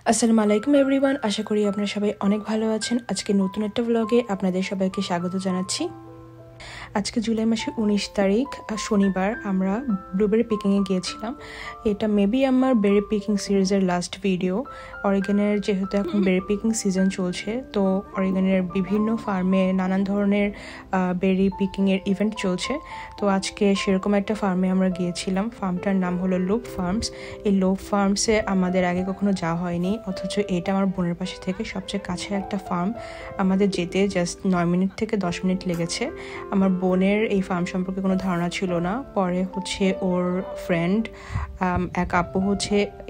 আসসালামু আলাইকুম এভরিওয়ান, আশা করি আপনারা সবাই অনেক ভালো আছেন। আজকে নতুন একটা ব্লগে আপনাদের সবাইকে স্বাগত জানাচ্ছি। আজকে জুলাই মাসের 19 তারিখ শনিবার আমরা ব্লুবেরি পিকিংয়ে গিয়েছিলাম। এটা মেবি আমার বেরি পিকিং সিরিজের লাস্ট ভিডিও। অরিগানের যেহেতু এখন বেরি পিকিং সিজন চলছে, তো অরিগানের বিভিন্ন ফার্মে নানান ধরনের বেরি পিকিংয়ের ইভেন্ট চলছে। তো আজকে সেরকম একটা ফার্মে আমরা গিয়েছিলাম। ফার্মটার নাম হলো লোভ ফার্মস। এই লোভ ফার্মসে আমাদের আগে কখনো যাওয়া হয়নি, অথচ এটা আমার বোনের পাশে থেকে সবচেয়ে কাছে একটা ফার্ম। আমাদের যেতে জাস্ট 9 মিনিট থেকে 10 মিনিট লেগেছে। আমার বোনের এই ফার্ম সম্পর্কে কোনো ধারণা ছিল না। পরে ওর ফ্রেন্ড এক আপু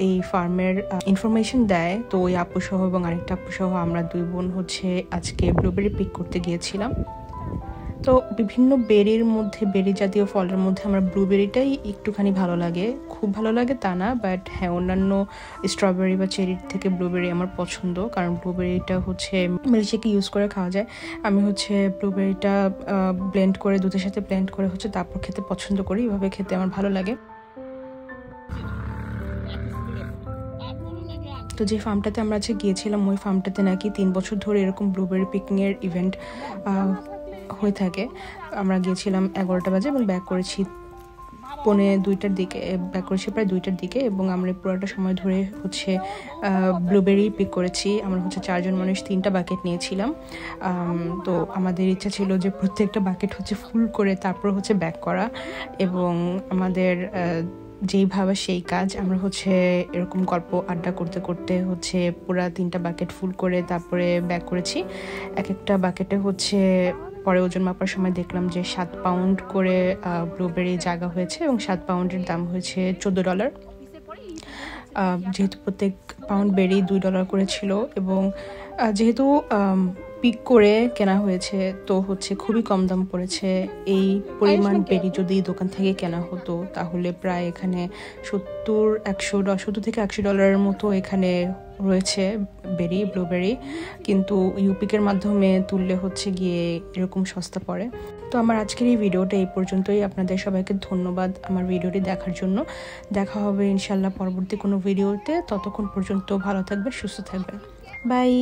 এই ফার্মের ইনফরমেশন দেয়। তো ওই আপু সহ এবং আরেকটা আপু সহ আমরা দুই বোন আজকে ব্লুবেরি পিক করতে গিয়েছিলাম। তো বিভিন্ন বেরি জাতীয় ফলের মধ্যে আমার ব্লুবেরিটাই একটুখানি ভালো লাগে, খুব ভালো লাগে তা না, বাট হ্যাঁ, অন্যান্য স্ট্রবেরি বা চেরির থেকে ব্লুবেরি আমার পছন্দ, কারণ ব্লুবেরিটা মিল্কশেকে ইউজ করে খাওয়া যায়। আমি ব্লুবেরিটা ব্লেন্ড করে, দুধের সাথে ব্লেন্ড করে তারপর খেতে পছন্দ করি। এভাবে খেতে আমার ভালো লাগে। তো যে ফার্মটাতে আমরা গিয়েছিলাম, ওই ফার্মটাতে নাকি 3 বছর ধরে এরকম ব্লুবেরি পিকিংয়ের ইভেন্ট হয়ে থাকে। আমরা গিয়েছিলাম 11টা বাজে এবং ব্যাক করেছি পৌনে 2টার দিকে, প্রায় 2টার দিকে, এবং আমরা পুরোটা সময় ধরে ব্লুবেরি পিক করেছি। আমরা 4 জন মানুষ 3টা বাকেট নিয়েছিলাম। তো আমাদের ইচ্ছা ছিল যে প্রত্যেকটা বাকেট ফুল করে তারপর ব্যাক করা, এবং আমাদের যেইভাবে সেই কাজ। আমরা এরকম গল্প আড্ডা করতে করতে পুরা 3টা বাকেট ফুল করে তারপরে ব্যাক করেছি। এক একটা বাকেটে পরে ওজন মাপার সময় দেখলাম যে 7 পাউন্ড করে ব্লুবেরি জায়গা হয়েছে, এবং 7 পাউন্ডের দাম হয়েছে $14। যেহেতু প্রত্যেক পাউন্ড বেরি $2 করে ছিল, এবং যেহেতু পিক করে কেনা হয়েছে, তো খুবই কম দাম পড়েছে। এই পরিমাণ বেরি যদি দোকান থেকে কেনা হতো তাহলে প্রায় এখানে $70 থেকে $100 মতো এখানে রয়েছে ব্লুবেরি, কিন্তু ইউপিকের মাধ্যমে তুললে গিয়ে এরকম সস্তা পড়ে। তো আমার আজকের এই ভিডিওটা এই পর্যন্তই। আপনাদের সবাইকে ধন্যবাদ আমার ভিডিওটি দেখার জন্য। দেখা হবে ইনশাল্লাহ পরবর্তী কোনো ভিডিওতে। ততক্ষণ পর্যন্ত ভালো থাকবেন, সুস্থ থাকবেন। বাই।